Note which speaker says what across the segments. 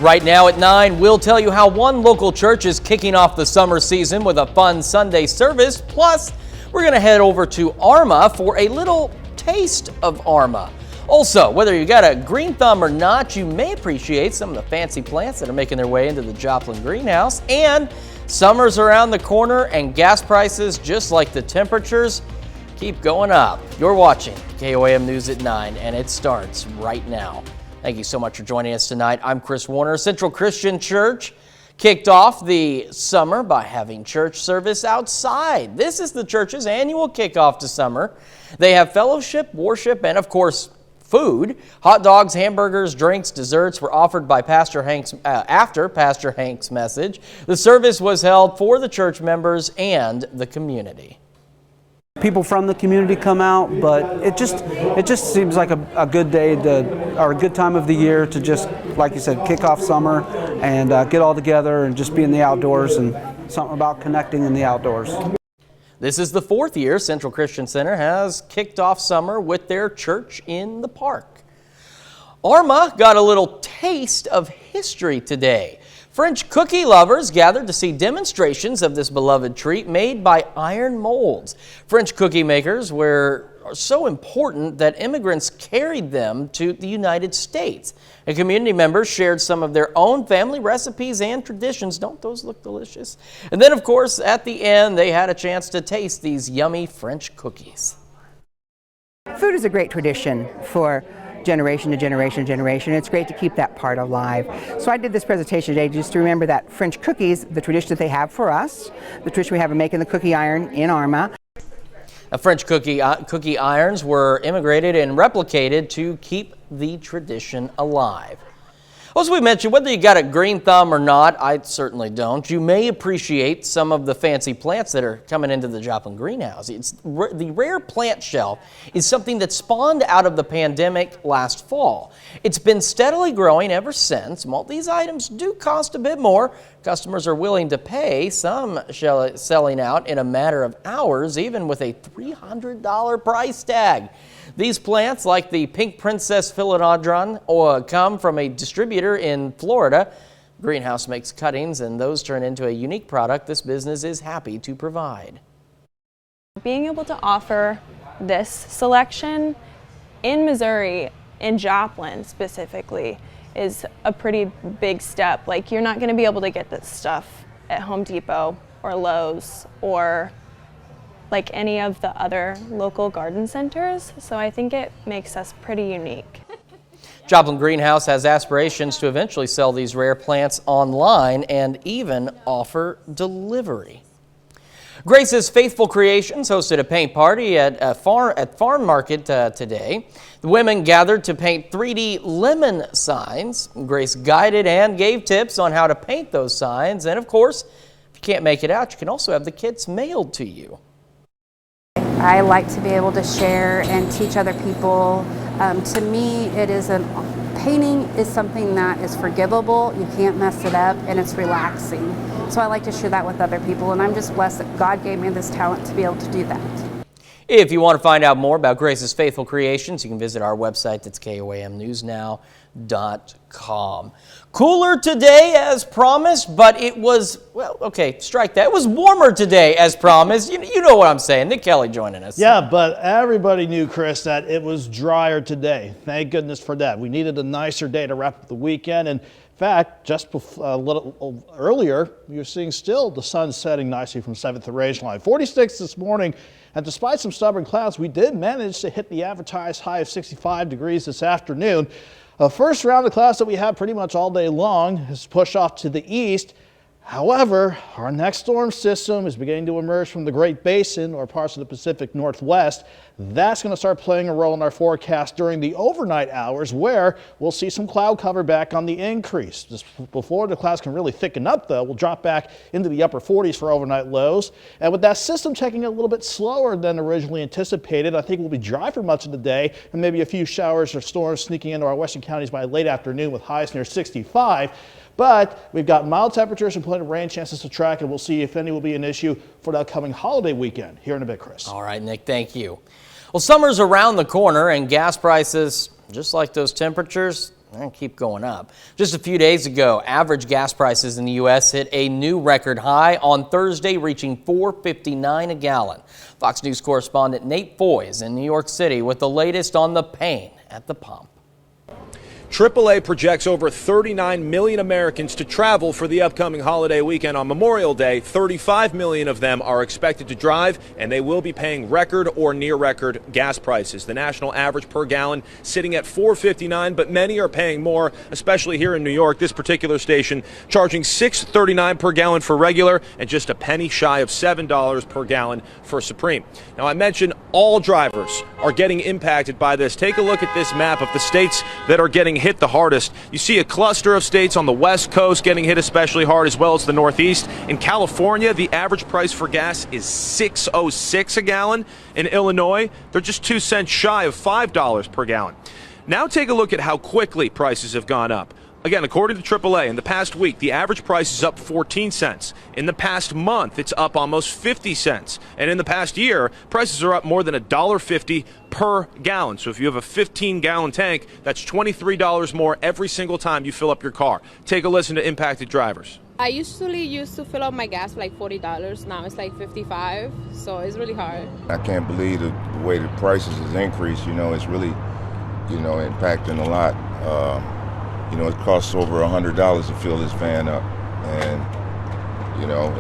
Speaker 1: Right now at 9, we'll tell you how one local church is kicking off the summer season with a fun Sunday service. Plus, we're going to head over to Arma for a little taste of Arma. Also, whether you got a green thumb or not, you may appreciate some of the fancy plants that are making their way into the Joplin greenhouse. And summer's around the corner and gas prices, just like the temperatures, keep going up. You're watching KOAM News at 9, and it starts right now. Thank you so much for joining us tonight. I'm Chris Warner. Central Christian Church kicked off the summer by having church service outside. This is the church's annual kickoff to summer. They have fellowship, worship, and of course, food. Hot dogs, hamburgers, drinks, desserts were offered by Pastor Hank's after Pastor Hank's message. The service was held for the church members and the community.
Speaker 2: People from the community come out, but it just seems like a good day or a good time of the year to just, like you said, kick off summer and get all together and just be in the outdoors, and something about connecting in the outdoors.
Speaker 1: This is the 4th year Central Christian Center has kicked off summer with their church in the park. Arma got a little taste of history today. French cookie lovers gathered to see demonstrations of this beloved treat made by iron molds. French cookie makers were so important that immigrants carried them to the United States. And community members shared some of their own family recipes and traditions. Don't those look delicious? And then, of course, at the end, they had a chance to taste these yummy French cookies.
Speaker 3: Food is a great tradition for generation to generation to generation. It's great to keep that part alive. So I did this presentation today just to remember that French cookies, the tradition that they have for us, the tradition we have of making the cookie iron in Arma.
Speaker 1: French cookie irons were immigrated and replicated to keep the tradition alive. As we mentioned, whether you got a green thumb or not, I certainly don't, you may appreciate some of the fancy plants that are coming into the Joplin greenhouse. The rare plant shelf is something that spawned out of the pandemic last fall. It's been steadily growing ever since. These items do cost a bit more. Customers are willing to pay, some selling out in a matter of hours, even with a $300 price tag. These plants, like the Pink Princess Philodendron, come from a distributor in Florida. Greenhouse makes cuttings, and those turn into a unique product this business is happy to provide.
Speaker 4: Being able to offer this selection in Missouri, in Joplin specifically, is a pretty big step. Like, you're not going to be able to get this stuff at Home Depot or Lowe's or like any of the other local garden centers, so I think it makes us pretty unique.
Speaker 1: Joplin Greenhouse has aspirations to eventually sell these rare plants online and even offer delivery. Grace's Faithful Creations hosted a paint party at Farm Market today. The women gathered to paint 3D lemon signs. Grace guided and gave tips on how to paint those signs, and of course, if you can't make it out, you can also have the kits mailed to you.
Speaker 5: I like to be able to share and teach other people. To me, painting is something that is forgivable. You can't mess it up, and it's relaxing. So I like to share that with other people, and I'm just blessed that God gave me this talent to be able to do that.
Speaker 1: If you want to find out more about Grace's Faithful Creations, you can visit our website. That's KOAMnewsnow.com. Cooler today as promised, but it was, well, okay, strike that. It was warmer today as promised. You know what I'm saying. Nick Kelly joining us.
Speaker 6: Yeah, but everybody knew, Chris, that it was drier today. Thank goodness for that. We needed a nicer day to wrap up the weekend. And in fact, just a little earlier, we were seeing still the sun setting nicely from 7th range line. 46 this morning. And despite some stubborn clouds, we did manage to hit the advertised high of 65 degrees this afternoon. The first round of clouds that we have pretty much all day long is pushed off to the east. However, our next storm system is beginning to emerge from the Great Basin or parts of the Pacific Northwest. That's going to start playing a role in our forecast during the overnight hours, where we'll see some cloud cover back on the increase. Just before the clouds can really thicken up, though, we'll drop back into the upper 40s for overnight lows. And with that system taking a little bit slower than originally anticipated, I think we'll be dry for much of the day, and maybe a few showers or storms sneaking into our western counties by late afternoon with highs near 65. But we've got mild temperatures and plenty of rain chances to track, and we'll see if any will be an issue for the upcoming holiday weekend. Here in a bit, Chris.
Speaker 1: All right, Nick, thank you. Well, summer's around the corner, and gas prices, just like those temperatures, and keep going up. Just a few days ago, average gas prices in the U.S. hit a new record high on Thursday, reaching $4.59 a gallon. Fox News correspondent Nate Foy is in New York City with the latest on the pain at the pump.
Speaker 7: AAA projects over 39 million Americans to travel for the upcoming holiday weekend on Memorial Day. 35 million of them are expected to drive, and they will be paying record or near record gas prices. The national average per gallon sitting at $4.59, but many are paying more, especially here in New York. This particular station charging $6.39 per gallon for regular and just a penny shy of $7 per gallon for Supreme. Now, I mentioned all drivers are getting impacted by this. Take a look at this map of the states that are getting hit the hardest. You see a cluster of states on the West Coast getting hit especially hard, as well as the Northeast. In California, the average price for gas is $6.06 a gallon. In Illinois, they're just 2 cents shy of $5 per gallon. Now take a look at how quickly prices have gone up. Again, according to AAA, in the past week, the average price is up 14 cents. In the past month, it's up almost 50 cents. And in the past year, prices are up more than $1.50 per gallon. So if you have a 15-gallon tank, that's $23 more every single time you fill up your car. Take a listen to impacted drivers.
Speaker 8: I usually used to fill up my gas for like $40. Now it's like $55, so it's really hard.
Speaker 9: I can't believe the way the prices has increased. It's really, impacting a lot. It costs over $100 to fill this van up, and,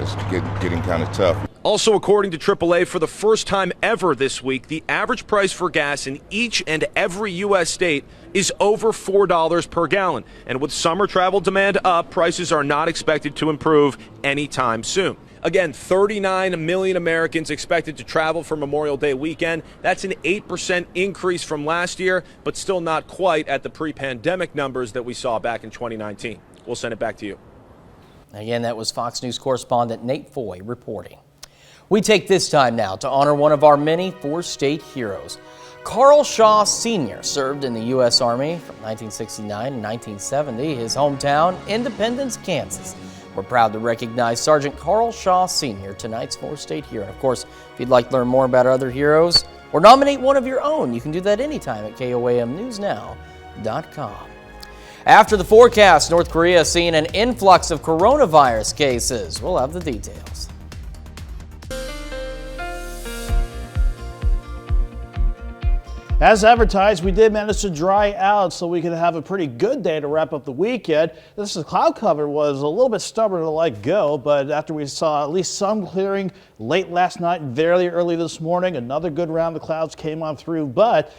Speaker 9: it's getting kind of tough.
Speaker 7: Also, according to AAA, for the first time ever this week, the average price for gas in each and every U.S. state is over $4 per gallon. And with summer travel demand up, prices are not expected to improve anytime soon. Again, 39 million Americans expected to travel for Memorial Day weekend. That's an 8% increase from last year, but still not quite at the pre-pandemic numbers that we saw back in 2019. We'll send it back to you.
Speaker 1: Again, that was Fox News correspondent Nate Foy reporting. We take this time now to honor one of our many four-state heroes. Carl Shaw Sr. served in the U.S. Army from 1969 to 1970. His hometown, Independence, Kansas. We're proud to recognize Sergeant Carl Shaw Sr., tonight's four-state hero. And of course, if you'd like to learn more about other heroes or nominate one of your own, you can do that anytime at KOAMNewsNow.com. After the forecast, North Korea is seeing an influx of coronavirus cases. We'll have the details.
Speaker 6: As advertised, we did manage to dry out so we could have a pretty good day to wrap up the weekend. This cloud cover was a little bit stubborn to let go, but after we saw at least some clearing late last night and very early this morning, another good round of clouds came on through, but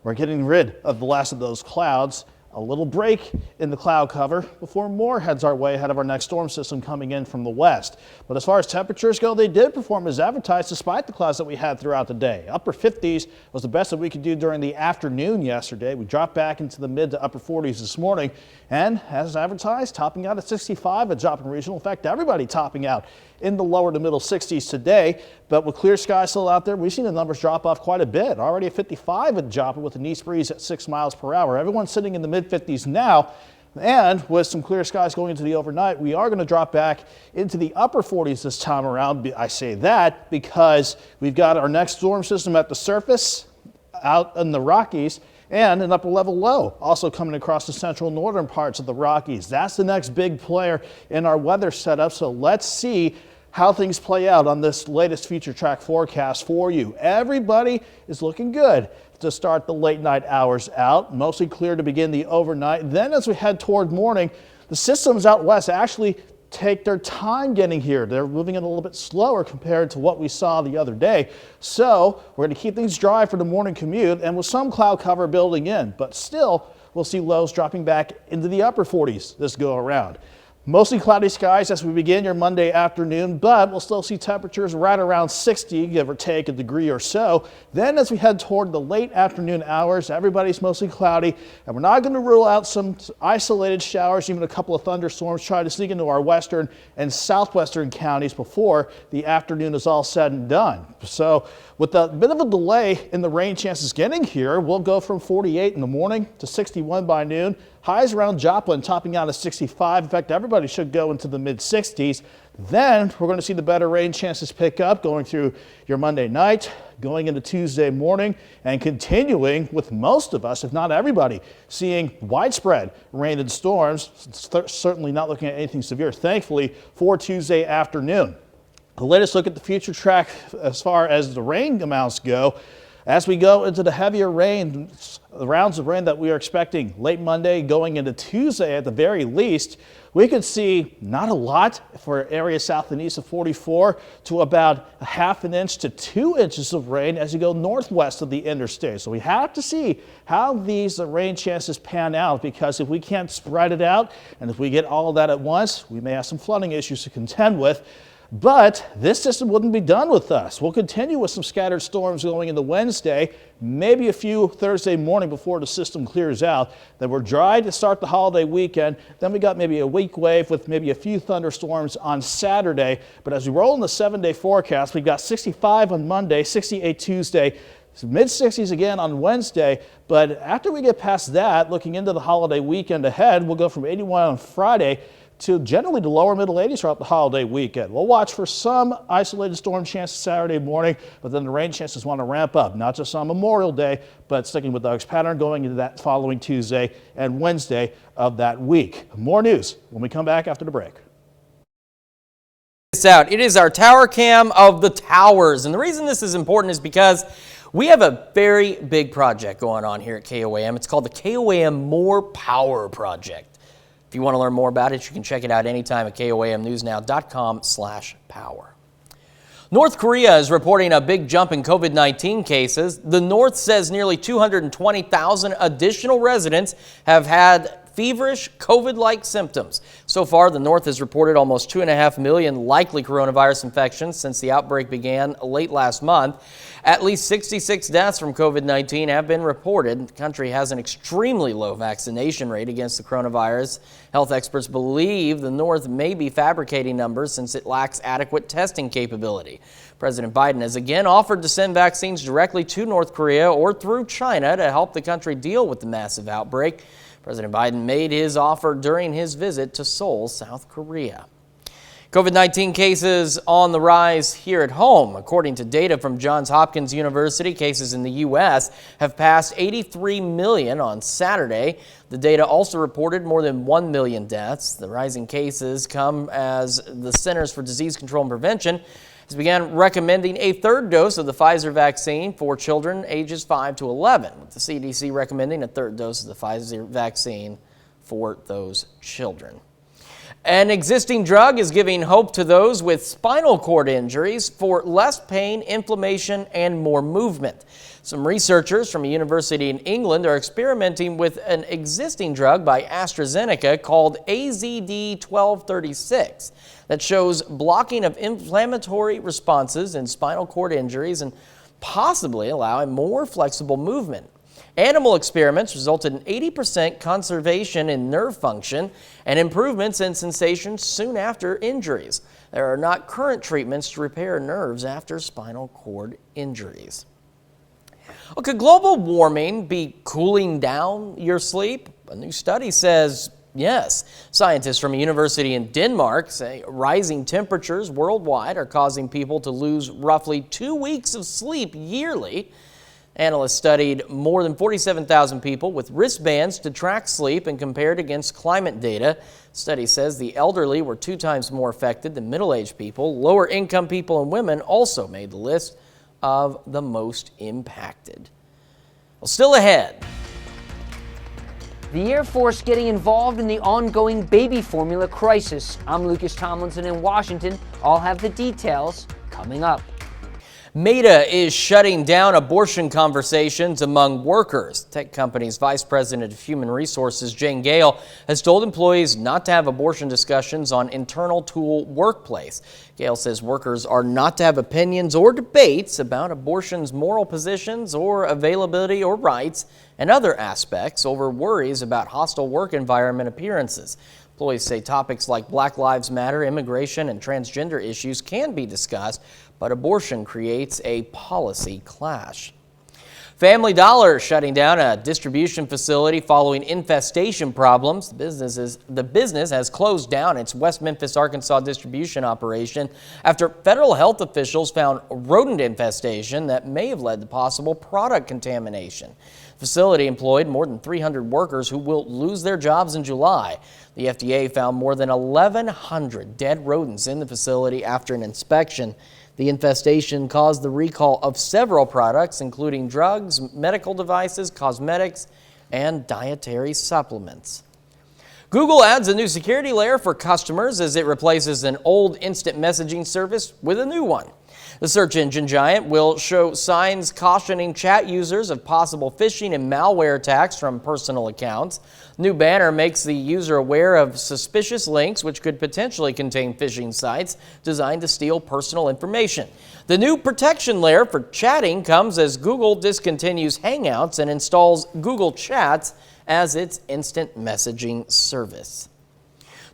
Speaker 6: we're getting rid of the last of those clouds. A little break in the cloud cover before more heads our way ahead of our next storm system coming in from the west. But as far as temperatures go, they did perform as advertised despite the clouds that we had throughout the day. Upper 50s was the best that we could do during the afternoon yesterday. We dropped back into the mid to upper 40s this morning, and as advertised, topping out at 65 at Joplin Regional. In fact, everybody topping out in the lower to middle 60s today. But with clear skies still out there, we've seen the numbers drop off quite a bit. Already at 55 at Joplin with an east breeze at 6 miles per hour. Everyone's sitting in the mid 50s now. And with some clear skies going into the overnight, we are going to drop back into the upper 40s this time around. I say that because we've got our next storm system at the surface out in the Rockies, and an upper level low also coming across the central northern parts of the Rockies. That's the next big player in our weather setup. So let's see how things play out on this latest future track forecast for you. Everybody is looking good to start the late night hours out. Mostly clear to begin the overnight. Then as we head toward morning, the systems out west actually take their time getting here. They're moving in a little bit slower compared to what we saw the other day. So we're going to keep things dry for the morning commute and with some cloud cover building in, but still we'll see lows dropping back into the upper 40s this go around. Mostly cloudy skies as we begin your Monday afternoon, but we'll still see temperatures right around 60, give or take a degree or so. Then as we head toward the late afternoon hours, everybody's mostly cloudy, and we're not going to rule out some isolated showers, even a couple of thunderstorms trying to sneak into our western and southwestern counties before the afternoon is all said and done. So with a bit of a delay in the rain chances getting here, we'll go from 48 in the morning to 61 by noon. Highs around Joplin topping out at 65. In fact, everybody should go into the mid-60s. Then we're going to see the better rain chances pick up going through your Monday night, going into Tuesday morning, and continuing with most of us, if not everybody, seeing widespread rain and storms. Certainly not looking at anything severe, thankfully, for Tuesday afternoon. The latest look at the future track as far as the rain amounts go. As we go into the heavier rain, the rounds of rain that we are expecting late Monday going into Tuesday at the very least, we could see not a lot for areas south and east of 44 to about a ½ inch to 2 inches of rain as you go northwest of the interstate. So we have to see how these rain chances pan out, because if we can't spread it out and if we get all of that at once, we may have some flooding issues to contend with. But this system wouldn't be done with us. We'll continue with some scattered storms going into Wednesday, maybe a few Thursday morning before the system clears out. Then we're dry to start the holiday weekend. Then we got maybe a weak wave with maybe a few thunderstorms on Saturday. But as we roll in the 7-day forecast, we've got 65 on Monday, 68 Tuesday, mid-60s again on Wednesday. But after we get past that, looking into the holiday weekend ahead, we'll go from 81 on Friday to generally the lower middle 80s throughout the holiday weekend. We'll watch for some isolated storm chances Saturday morning, but then the rain chances want to ramp up, not just on Memorial Day, but sticking with Doug's pattern going into that following Tuesday and Wednesday of that week. More news when we come back after the break.
Speaker 1: It is our tower cam of the towers, and the reason this is important is because we have a very big project going on here at KOAM. It's called the KOAM More Power Project. If you want to learn more about it, you can check it out anytime at KOAMnewsnow.com/power. North Korea is reporting a big jump in COVID-19 cases. The North says nearly 220,000 additional residents have had feverish COVID-like symptoms. So far, the North has reported almost 2.5 million likely coronavirus infections since the outbreak began late last month. At least 66 deaths from COVID-19 have been reported. The country has an extremely low vaccination rate against the coronavirus. Health experts believe the North may be fabricating numbers since it lacks adequate testing capability. President Biden has again offered to send vaccines directly to North Korea or through China to help the country deal with the massive outbreak. President Biden made his offer during his visit to Seoul, South Korea. COVID-19 cases on the rise here at home. According to data from Johns Hopkins University, cases in the U.S. have passed 83 million on Saturday. The data also reported more than 1 million deaths. The rising cases come as the Centers for Disease Control and Prevention has began recommending a third dose of the Pfizer vaccine for children ages 5 to 11, with the CDC recommending a third dose of the Pfizer vaccine for those children. An existing drug is giving hope to those with spinal cord injuries for less pain, inflammation, and more movement. Some researchers from a university in England are experimenting with an existing drug by AstraZeneca called AZD1236 that shows blocking of inflammatory responses in spinal cord injuries and possibly allowing more flexible movement. Animal experiments resulted in 80% conservation in nerve function and improvements in sensation soon after injuries. There are not current treatments to repair nerves after spinal cord injuries. Well, could global warming be cooling down your sleep? A new study says yes. Scientists from a university in Denmark say rising temperatures worldwide are causing people to lose roughly 2 weeks of sleep yearly. Analysts studied more than 47,000 people with wristbands to track sleep and compared against climate data. The study says the elderly were 2 times more affected than middle-aged people. Lower income people and women also made the list of the most impacted. Well, still ahead.
Speaker 10: The Air Force getting involved in the ongoing baby formula crisis. I'm Lucas Tomlinson in Washington. I'll have the details coming up.
Speaker 1: Meta is shutting down abortion conversations among workers. Tech company's Vice President of Human Resources, Jane Gale, has told employees not to have abortion discussions on internal tool workplace. Gale says workers are not to have opinions or debates about abortion's moral positions or availability or rights and other aspects over worries about hostile work environment appearances. Employees say topics like Black Lives Matter, immigration, and transgender issues can be discussed, but abortion creates a policy clash. Family Dollar shutting down a distribution facility following infestation problems. The business has closed down its West Memphis, Arkansas distribution operation after federal health officials found rodent infestation that may have led to possible product contamination. The facility employed more than 300 workers who will lose their jobs in July. The FDA found more than 1,100 dead rodents in the facility after an inspection. The infestation caused the recall of several products, including drugs, medical devices, cosmetics, and dietary supplements. Google adds a new security layer for customers as it replaces an old instant messaging service with a new one. The search engine giant will show signs cautioning chat users of possible phishing and malware attacks from personal accounts. New banner makes the user aware of suspicious links which could potentially contain phishing sites designed to steal personal information. The new protection layer for chatting comes as Google discontinues Hangouts and installs Google Chats as its instant messaging service.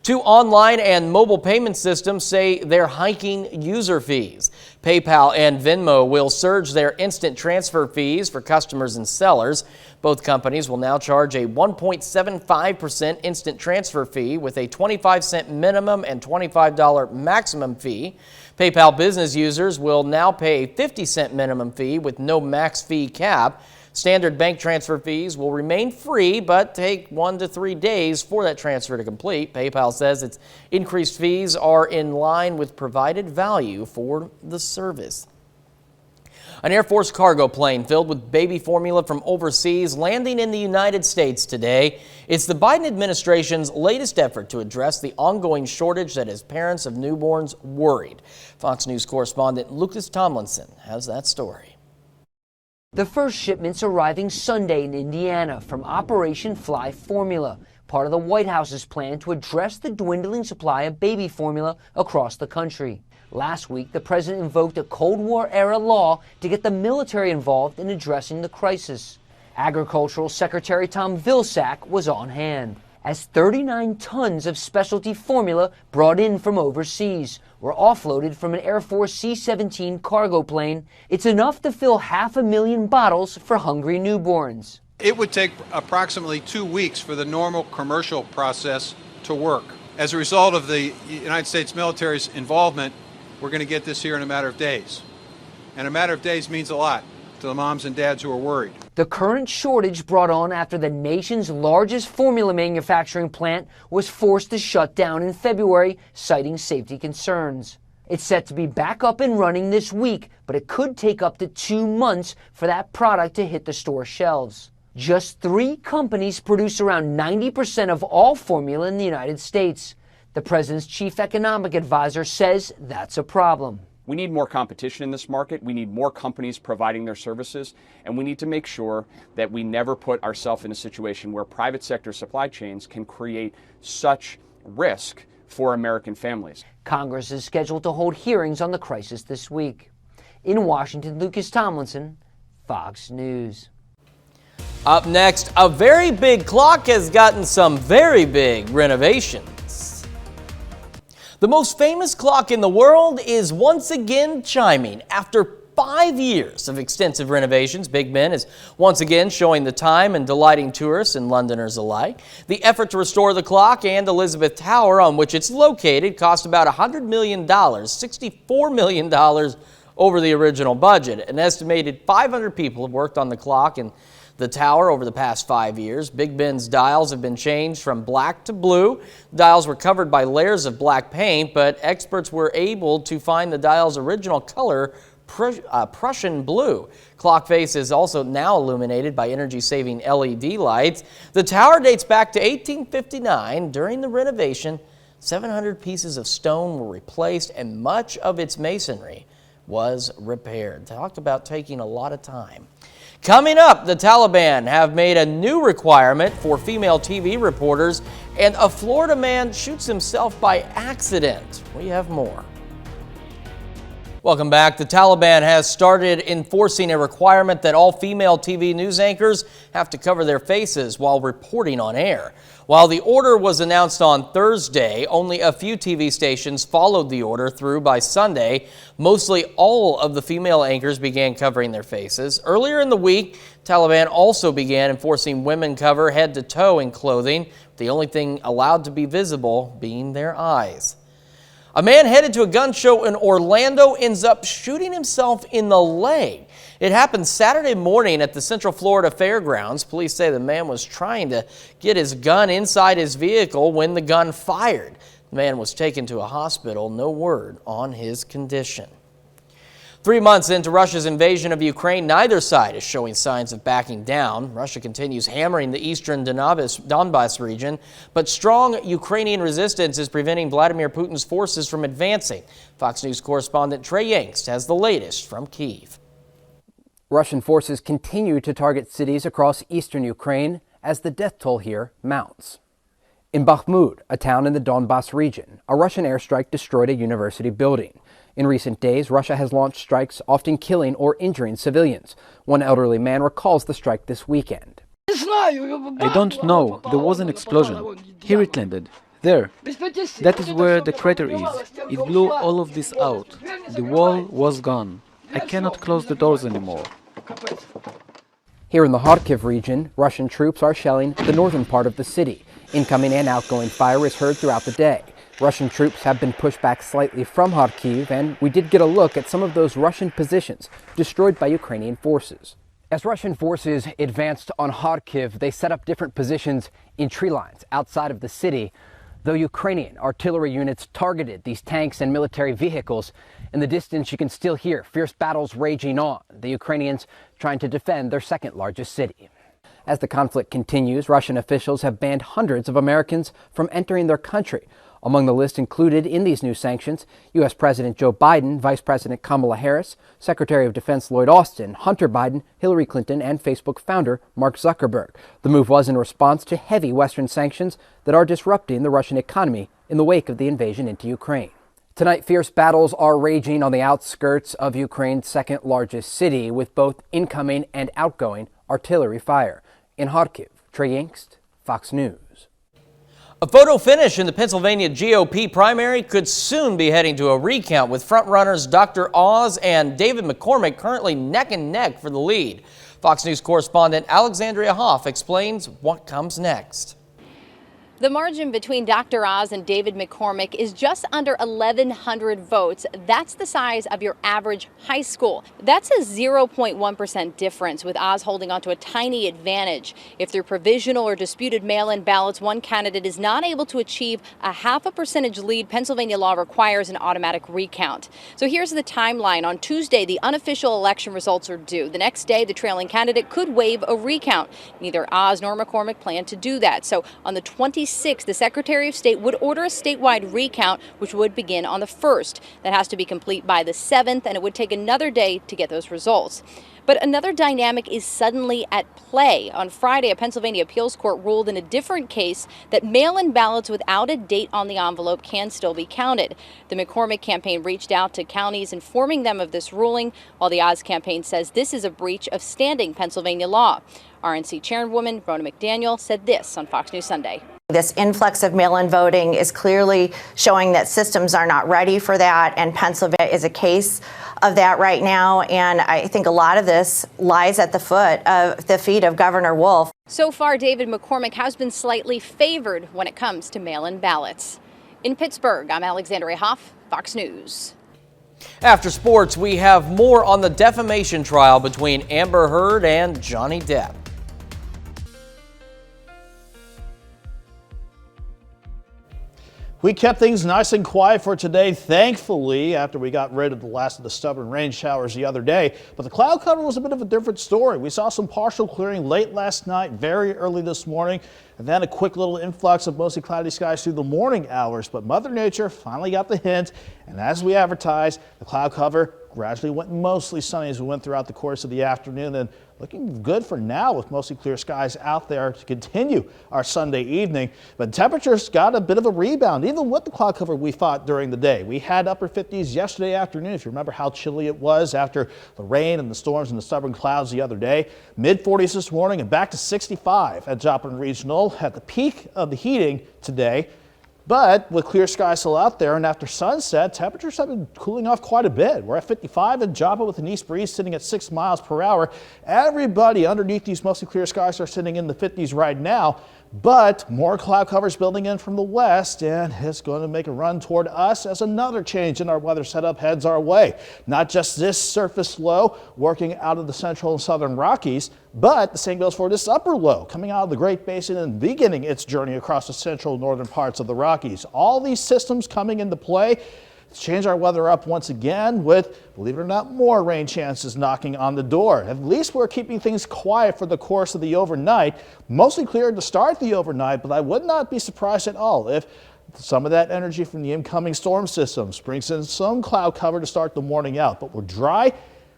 Speaker 1: Two online and mobile payment systems say they're hiking user fees. PayPal and Venmo will surge their instant transfer fees for customers and sellers. Both companies will now charge a 1.75% instant transfer fee with a 25-cent minimum and $25 maximum fee. PayPal business users will now pay a 50-cent minimum fee with no max fee cap. Standard bank transfer fees will remain free, but take 1 to 3 days for that transfer to complete. PayPal says its increased fees are in line with provided value for the service. An Air Force cargo plane filled with baby formula from overseas landing in the United States today. It's the Biden administration's latest effort to address the ongoing shortage that has parents of newborns worried. Fox News correspondent Lucas Tomlinson has that story.
Speaker 10: The first shipments arriving Sunday in Indiana from Operation Fly Formula, part of the White House's plan to address the dwindling supply of baby formula across the country. Last week, the president invoked a Cold War-era law to get the military involved in addressing the crisis. Agricultural Secretary Tom Vilsack was on hand, as 39 tons of specialty formula brought in from overseas were offloaded from an Air Force C-17 cargo plane. It's enough to fill 500,000 bottles for hungry newborns.
Speaker 11: It would take approximately 2 weeks for the normal commercial process to work. As a result of the United States military's involvement, we're going to get this here in a matter of days. And a matter of days means a lot to the moms and dads who are worried.
Speaker 10: The current shortage brought on after the nation's largest formula manufacturing plant was forced to shut down in February, citing safety concerns. It's set to be back up and running this week, but it could take up to 2 months for that product to hit the store shelves. Just 3 companies produce around 90% of all formula in the United States. The president's chief economic advisor says that's a problem.
Speaker 12: We need more competition in this market. We need more companies providing their services, and we need to make sure that we never put ourselves in a situation where private sector supply chains can create such risk for American families.
Speaker 10: Congress is scheduled to hold hearings on the crisis this week. In Washington, Lucas Tomlinson, Fox News.
Speaker 1: Up next, a very big clock has gotten some very big renovations. The most famous clock in the world is once again chiming. After 5 years of extensive renovations, Big Ben is once again showing the time and delighting tourists and Londoners alike. The effort to restore the clock and Elizabeth Tower, on which it's located, cost about $100 million, $64 million over the original budget. An estimated 500 people have worked on the clock and the tower over the past 5 years. Big Ben's dials have been changed from black to blue. The dials were covered by layers of black paint, but experts were able to find the dial's original color, Prussian blue. Clock face is also now illuminated by energy-saving LED lights. The tower dates back to 1859. During the renovation, 700 pieces of stone were replaced and much of its masonry was repaired. Talk about taking a lot of time. Coming up, the Taliban have made a new requirement for female TV reporters, and a Florida man shoots himself by accident. We have more. Welcome back. The Taliban has started enforcing a requirement that all female TV news anchors have to cover their faces while reporting on air. While the order was announced on Thursday, only a few TV stations followed the order through by Sunday. Mostly all of the female anchors began covering their faces. Earlier in the week, Taliban also began enforcing women cover head to toe in clothing, the only thing allowed to be visible being their eyes. A man headed to a gun show in Orlando ends up shooting himself in the leg. It happened Saturday morning at the Central Florida Fairgrounds. Police say the man was trying to get his gun inside his vehicle when the gun fired. The man was taken to a hospital. No word on his condition. 3 months into Russia's invasion of Ukraine, neither side is showing signs of backing down. Russia continues hammering the eastern Donbas region, but strong Ukrainian resistance is preventing Vladimir Putin's forces from advancing. Fox News correspondent Trey Yangst has the latest from Kyiv.
Speaker 13: Russian forces continue to target cities across eastern Ukraine as the death toll here mounts. In Bakhmut, a town in the Donbas region, a Russian airstrike destroyed a university building. In recent days, Russia has launched strikes, often killing or injuring civilians. One elderly man recalls the strike this weekend.
Speaker 14: I don't know. There was an explosion. Here it landed. There. That is where the crater is. It blew all of this out. The wall was gone. I cannot close the doors anymore.
Speaker 13: Here in the Kharkiv region, Russian troops are shelling the northern part of the city. Incoming and outgoing fire is heard throughout the day. Russian troops have been pushed back slightly from Kharkiv, and we did get a look at some of those Russian positions destroyed by Ukrainian forces. As Russian forces advanced on Kharkiv, they set up different positions in tree lines outside of the city. Though Ukrainian artillery units targeted these tanks and military vehicles, in the distance you can still hear fierce battles raging on, the Ukrainians trying to defend their second largest city. As the conflict continues, Russian officials have banned hundreds of Americans from entering their country. Among the list included in these new sanctions, U.S. President Joe Biden, Vice President Kamala Harris, Secretary of Defense Lloyd Austin, Hunter Biden, Hillary Clinton, and Facebook founder Mark Zuckerberg. The move was in response to heavy Western sanctions that are disrupting the Russian economy in the wake of the invasion into Ukraine. Tonight, fierce battles are raging on the outskirts of Ukraine's second largest city, with both incoming and outgoing artillery fire. In Kharkiv, Trey Yangst, Fox News.
Speaker 1: A photo finish in the Pennsylvania GOP primary could soon be heading to a recount, with frontrunners Dr. Oz and David McCormick currently neck and neck for the lead. Fox News correspondent Alexandria Hoff explains what comes next.
Speaker 15: The margin between Dr. Oz and David McCormick is just under 1,100 votes. That's the size of your average high school. That's a 0.1% difference, with Oz holding onto a tiny advantage. If through provisional or disputed mail-in ballots, one candidate is not able to achieve a 0.5 percentage lead, Pennsylvania law requires an automatic recount. So here's the timeline. On Tuesday, the unofficial election results are due. The next day, the trailing candidate could waive a recount. Neither Oz nor McCormick plan to do that. So on the 26th, the Secretary of State would order a statewide recount, which would begin on the 1st. That has to be complete by the 7th, and it would take another day to get those results. But another dynamic is suddenly at play. On Friday, a Pennsylvania appeals court ruled in a different case that mail-in ballots without a date on the envelope can still be counted. The McCormick campaign reached out to counties informing them of this ruling, while the Oz campaign says this is a breach of standing Pennsylvania law. RNC chairwoman Rona McDaniel said this on Fox News Sunday.
Speaker 16: This influx of mail-in voting is clearly showing that systems are not ready for that, and Pennsylvania is a case of that right now. And I think a lot of this lies at the feet of Governor Wolf.
Speaker 15: So far, David McCormick has been slightly favored when it comes to mail-in ballots. In Pittsburgh, I'm Alexandria Hoff, Fox News.
Speaker 1: After sports, we have more on the defamation trial between Amber Heard and Johnny Depp.
Speaker 6: We kept things nice and quiet for today, thankfully, after we got rid of the last of the stubborn rain showers the other day. But the cloud cover was a bit of a different story. We saw some partial clearing late last night, very early this morning, and then a quick little influx of mostly cloudy skies through the morning hours. But Mother Nature finally got the hint, and as we advertised, the cloud cover gradually went mostly sunny as we went throughout the course of the afternoon, and looking good for now with mostly clear skies out there to continue our Sunday evening. But temperatures got a bit of a rebound, even with the cloud cover we fought during the day. We had upper 50s yesterday afternoon, if you remember how chilly it was after the rain and the storms and the stubborn clouds the other day. Mid 40s this morning and back to 65 at Joplin Regional at the peak of the heating today. But with clear skies still out there and after sunset, temperatures have been cooling off quite a bit. We're at 55 in Joplin with an east breeze sitting at 6 miles per hour. Everybody underneath these mostly clear skies are sitting in the 50s right now. But more cloud covers building in from the west, and it's going to make a run toward us as another change in our weather setup heads our way. Not just this surface low working out of the central and southern Rockies, but the same goes for this upper low coming out of the Great Basin and beginning its journey across the central and northern parts of the Rockies. All these systems coming into play. Let's change our weather up once again with, believe it or not, more rain chances knocking on the door. At least we're keeping things quiet for the course of the overnight. Mostly clear to start the overnight, but I would not be surprised at all if some of that energy from the incoming storm systems brings in some cloud cover to start the morning out. But we're dry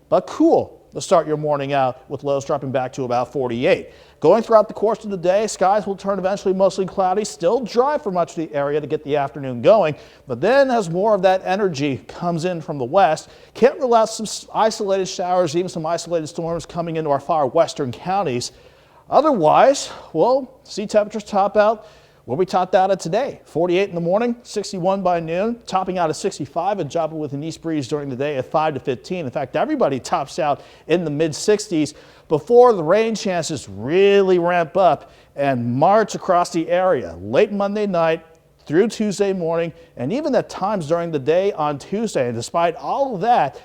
Speaker 6: but cool to start your morning out with lows dropping back to about 48. Going throughout the course of the day, skies will turn eventually mostly cloudy, still dry for much of the area to get the afternoon going. But then as more of that energy comes in from the west, can't rule out some isolated showers, even some isolated storms coming into our far western counties. Otherwise, we'll see temperatures top out where we topped out at today. 48 in the morning, 61 by noon, topping out at 65 and Joplin with an east breeze during the day at 5 to 15. In fact, everybody tops out in the mid 60s before the rain chances really ramp up and march across the area late Monday night through Tuesday morning and even at times during the day on Tuesday. And despite all of that,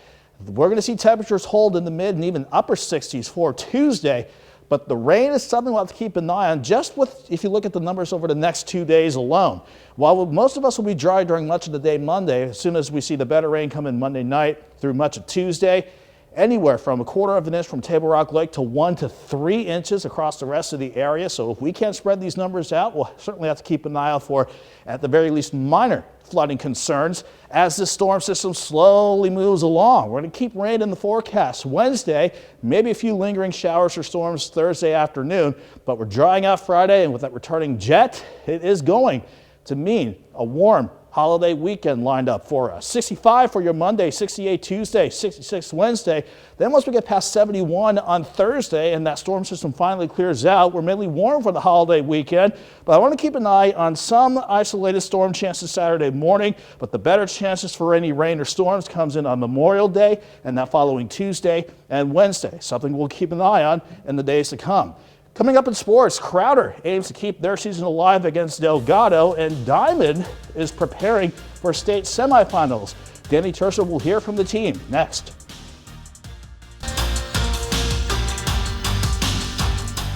Speaker 6: we're going to see temperatures hold in the mid and even upper 60s for Tuesday. But the rain is something we'll have to keep an eye on just with, if you look at the numbers over the next 2 days alone. While most of us will be dry during much of the day Monday, as soon as we see the better rain come in Monday night through much of Tuesday, anywhere from 1/4 of an inch from Table Rock Lake to 1 to 3 inches across the rest of the area. So if we can't spread these numbers out, we'll certainly have to keep an eye out for, at the very least, minor flooding concerns as this storm system slowly moves along. We're going to keep rain in the forecast Wednesday, maybe a few lingering showers or storms Thursday afternoon, but we're drying out Friday, and with that returning jet, it is going to mean a warm holiday weekend lined up for us. 65 for your Monday, 68 Tuesday, 66 Wednesday. Then once we get past 71 on Thursday and that storm system finally clears out, we're mainly warm for the holiday weekend. But I want to keep an eye on some isolated storm chances Saturday morning, but the better chances for any rain or storms comes in on Memorial Day and that following Tuesday and Wednesday. Something we'll keep an eye on in the days to come. Coming up in sports, Crowder aims to keep their season alive against Delgado, and Diamond is preparing for state semifinals. Danny Tercer will hear from the team next.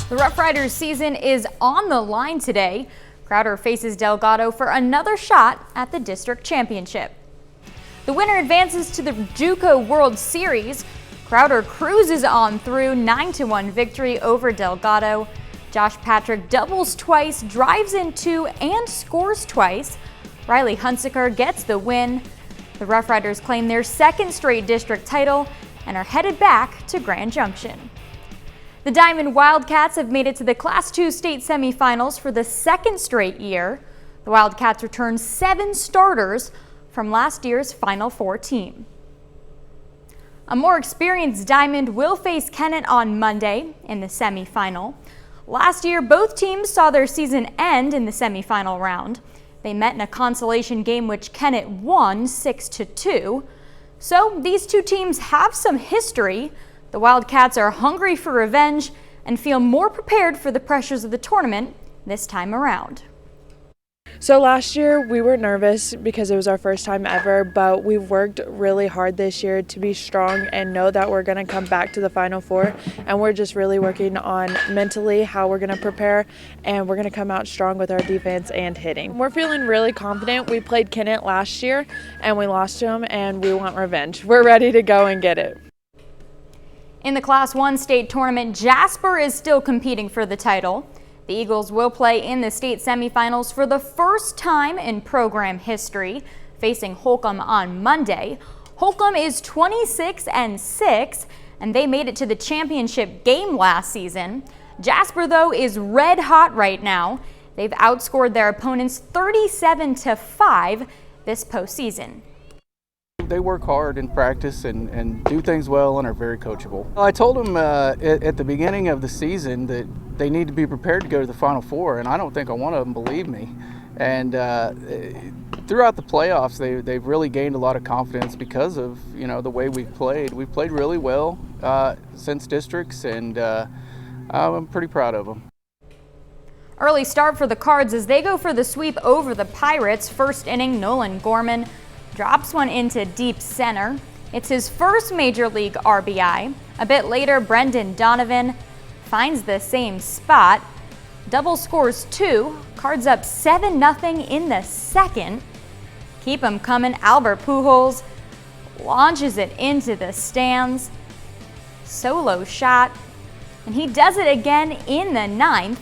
Speaker 17: The Rough Riders season is on the line today. Crowder faces Delgado for another shot at the district championship. The winner advances to the JUCO World Series. Crowder cruises on through 9-1 victory over Delgado. Josh Patrick doubles twice, drives in 2, and scores twice. Riley Hunsaker gets the win. The Rough Riders claim their second straight district title and are headed back to Grand Junction. The Diamond Wildcats have made it to the Class II state semifinals for the second straight year. The Wildcats returned 7 starters from last year's Final Four team. A more experienced Diamond will face Kennett on Monday in the semifinal. Last year, both teams saw their season end in the semifinal round. They met in a consolation game which Kennett won 6-2. So these two teams have some history. The Wildcats are hungry for revenge and feel more prepared for the pressures of the tournament this time around.
Speaker 18: So last year we were nervous because it was our first time ever, but we've worked really hard this year to be strong and know that we're going to come back to the Final Four, and we're just really working on mentally how we're going to prepare, and we're going to come out strong with our defense and hitting. We're feeling really confident. We played Kennett last year and we lost to them, and we want revenge. We're ready to go and get it.
Speaker 17: In the Class I state tournament, Jasper is still competing for the title. The Eagles will play in the state semifinals for the first time in program history, facing Holcomb on Monday. Holcomb is 26-6, and they made it to the championship game last season. Jasper, though, is red hot right now. They've outscored their opponents 37-5 this postseason.
Speaker 19: They work hard in practice and do things well and are very coachable. I told them at the beginning of the season that they need to be prepared to go to the Final Four, and I don't think one of them believed me. And throughout the playoffs, they've really gained a lot of confidence because of the way we've played. We've played really well since districts, and I'm pretty proud of them.
Speaker 17: Early start for the Cards as they go for the sweep over the Pirates. First inning, Nolan Gorman drops one into deep center. It's his first major league RBI. A bit later, Brendan Donovan finds the same spot. Double scores 2. Cards up 7-0 in the second. Keep 'em coming. Albert Pujols launches it into the stands. Solo shot. And he does it again in the 9th.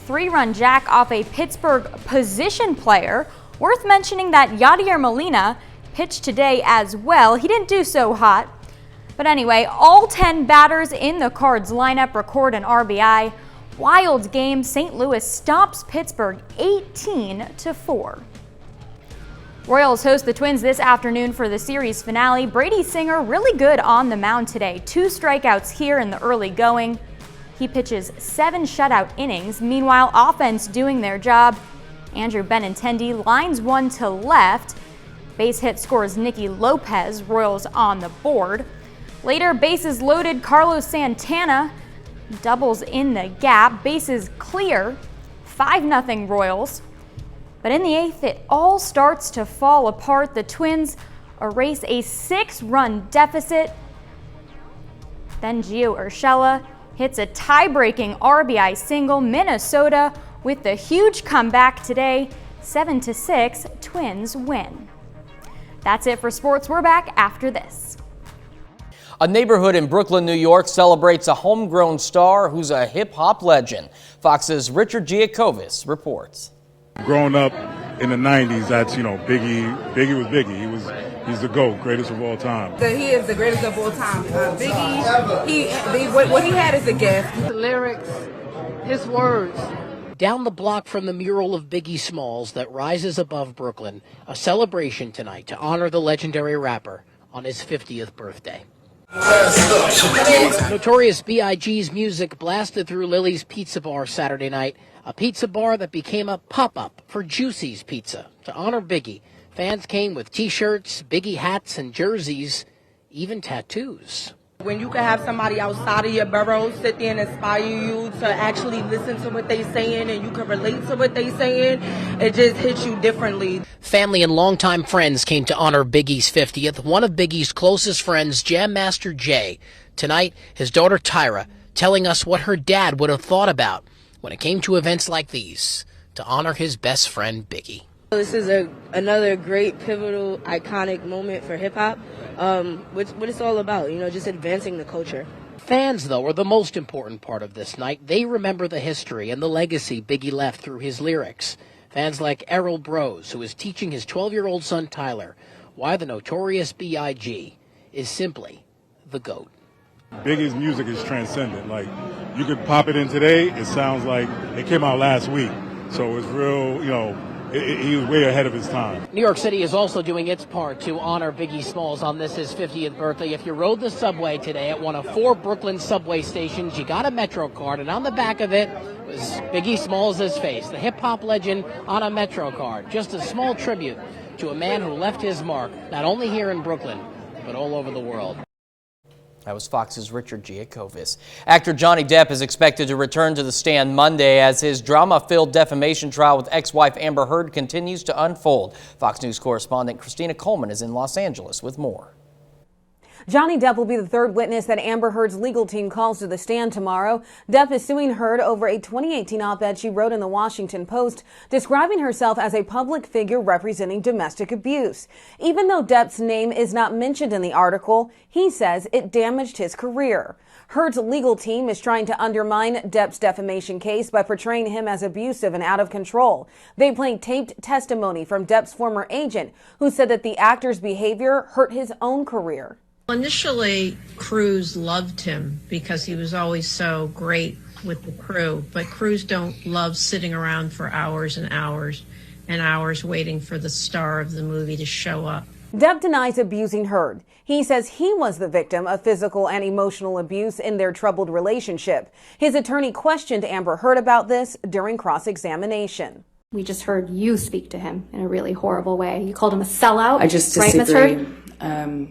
Speaker 17: 3-run jack off a Pittsburgh position player. Worth mentioning that Yadier Molina pitched today as well. He didn't do so hot. But anyway, all 10 batters in the Cards lineup record an RBI. Wild game. St. Louis stops Pittsburgh 18-4. Royals host the Twins this afternoon for the series finale. Brady Singer really good on the mound today. 2 strikeouts here in the early going. He pitches 7 shutout innings. Meanwhile, offense doing their job. Andrew Benintendi lines one to left. Base hit scores Nicky Lopez. Royals on the board. Later, bases loaded. Carlos Santana doubles in the gap. Bases clear. 5-0 Royals. But in the 8th, it all starts to fall apart. The Twins erase a 6-run deficit. Then Gio Urshela hits a tie-breaking RBI single. Minnesota with the huge comeback today. 7-6, Twins win. That's it for sports. We're back after this.
Speaker 1: A neighborhood in Brooklyn, New York celebrates a homegrown star who's a hip-hop legend. Fox's Richard Giacovis reports.
Speaker 20: Growing up in the 90s, that's, Biggie. Biggie was Biggie. He's the GOAT, greatest of all time.
Speaker 21: He is the greatest of all time. Biggie, what he had is a gift. The lyrics, his words.
Speaker 22: Down the block from the mural of Biggie Smalls that rises above Brooklyn, a celebration tonight to honor the legendary rapper on his 50th birthday. Notorious B.I.G.'s music blasted through Lily's Pizza Bar Saturday night, a pizza bar that became a pop-up for Juicy's Pizza. To honor Biggie, fans came with T-shirts, Biggie hats, and jerseys, even tattoos.
Speaker 21: When you can have somebody outside of your borough sit there and inspire you to actually listen to what they're saying and you can relate to what they're saying, it just hits you differently.
Speaker 22: Family and longtime friends came to honor Biggie's 50th. One of Biggie's closest friends, Jam Master Jay. Tonight, his daughter Tyra telling us what her dad would have thought about when it came to events like these to honor his best friend Biggie.
Speaker 21: This is another great, pivotal, iconic moment for hip-hop. What it's all about, just advancing the culture.
Speaker 22: Fans, though, are the most important part of this night. They remember the history and the legacy Biggie left through his lyrics. Fans like Errol Brose, who is teaching his 12-year-old son Tyler why the notorious B.I.G. is simply the GOAT.
Speaker 20: Biggie's music is transcendent. Like, you could pop it in today, it sounds like it came out last week. So it's real, he was way ahead of his time.
Speaker 22: New York City is also doing its part to honor Biggie Smalls on his 50th birthday. If you rode the subway today at one of 4 Brooklyn subway stations, you got a Metro card, and on the back of it was Biggie Smalls' face, the hip-hop legend on a Metro card. Just a small tribute to a man who left his mark, not only here in Brooklyn, but all over the world.
Speaker 1: That was Fox's Richard Giacovis. Actor Johnny Depp is expected to return to the stand Monday as his drama-filled defamation trial with ex-wife Amber Heard continues to unfold. Fox News correspondent Christina Coleman is in Los Angeles with more.
Speaker 2: Johnny Depp will be the third witness that Amber Heard's legal team calls to the stand tomorrow. Depp is suing Heard over a 2018 op-ed she wrote in the Washington Post, describing herself as a public figure representing domestic abuse. Even though Depp's name is not mentioned in the article, he says it damaged his career. Heard's legal team is trying to undermine Depp's defamation case by portraying him as abusive and out of control. They played taped testimony from Depp's former agent, who said that the actor's behavior hurt his own career.
Speaker 3: Initially, crews loved him because he was always so great with the crew, but crews don't love sitting around for hours and hours and hours waiting for the star of the movie to show up.
Speaker 2: Depp denies abusing Heard. He says he was the victim of physical and emotional abuse in their troubled relationship. His attorney questioned Amber Heard about this during cross-examination.
Speaker 23: We just heard you speak to him in a really horrible way. You called him a sellout,
Speaker 24: I just
Speaker 23: right, Ms.
Speaker 24: disagree.
Speaker 23: Heard?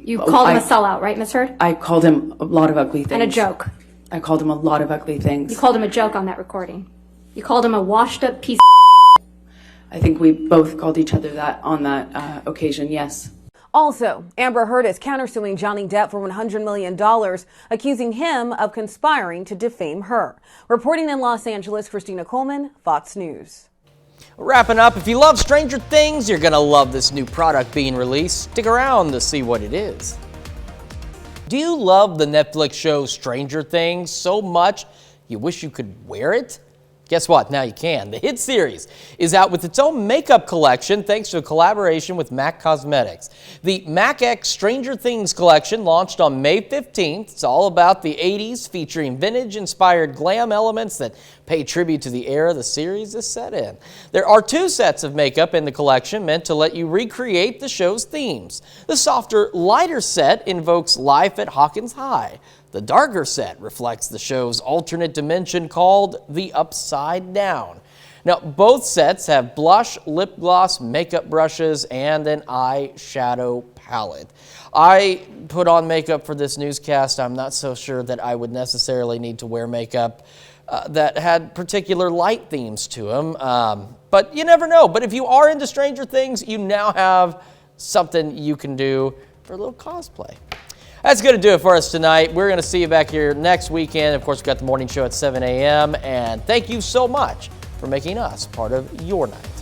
Speaker 23: You called him a sellout, right, Ms. Heard?
Speaker 24: I called him a lot of ugly things.
Speaker 23: And a joke.
Speaker 24: I called him a lot of ugly things.
Speaker 23: You called him a joke on that recording. You called him a washed-up piece of
Speaker 24: I think we both called each other that on that occasion, yes.
Speaker 2: Also, Amber Heard is countersuing Johnny Depp for $100 million, accusing him of conspiring to defame her. Reporting in Los Angeles, Christina Coleman, Fox News.
Speaker 1: Wrapping up, if you love Stranger Things, you're going to love this new product being released. Stick around to see what it is. Do you love the Netflix show Stranger Things so much you wish you could wear it? Guess what? Now you can. The hit series is out with its own makeup collection thanks to a collaboration with MAC Cosmetics. The MAC X Stranger Things collection launched on May 15th. It's all about the 80s, featuring vintage-inspired glam elements that pay tribute to the era the series is set in. There are 2 sets of makeup in the collection meant to let you recreate the show's themes. The softer, lighter set invokes life at Hawkins High. The darker set reflects the show's alternate dimension called the Upside Down. Now, both sets have blush, lip gloss, makeup brushes, and an eyeshadow palette. I put on makeup for this newscast. I'm not so sure that I would necessarily need to wear makeup that had particular light themes to them. But you never know. But if you are into Stranger Things, you now have something you can do for a little cosplay. That's going to do it for us tonight. We're going to see you back here next weekend. Of course, we've got the morning show at 7 a.m. And thank you so much for making us part of your night.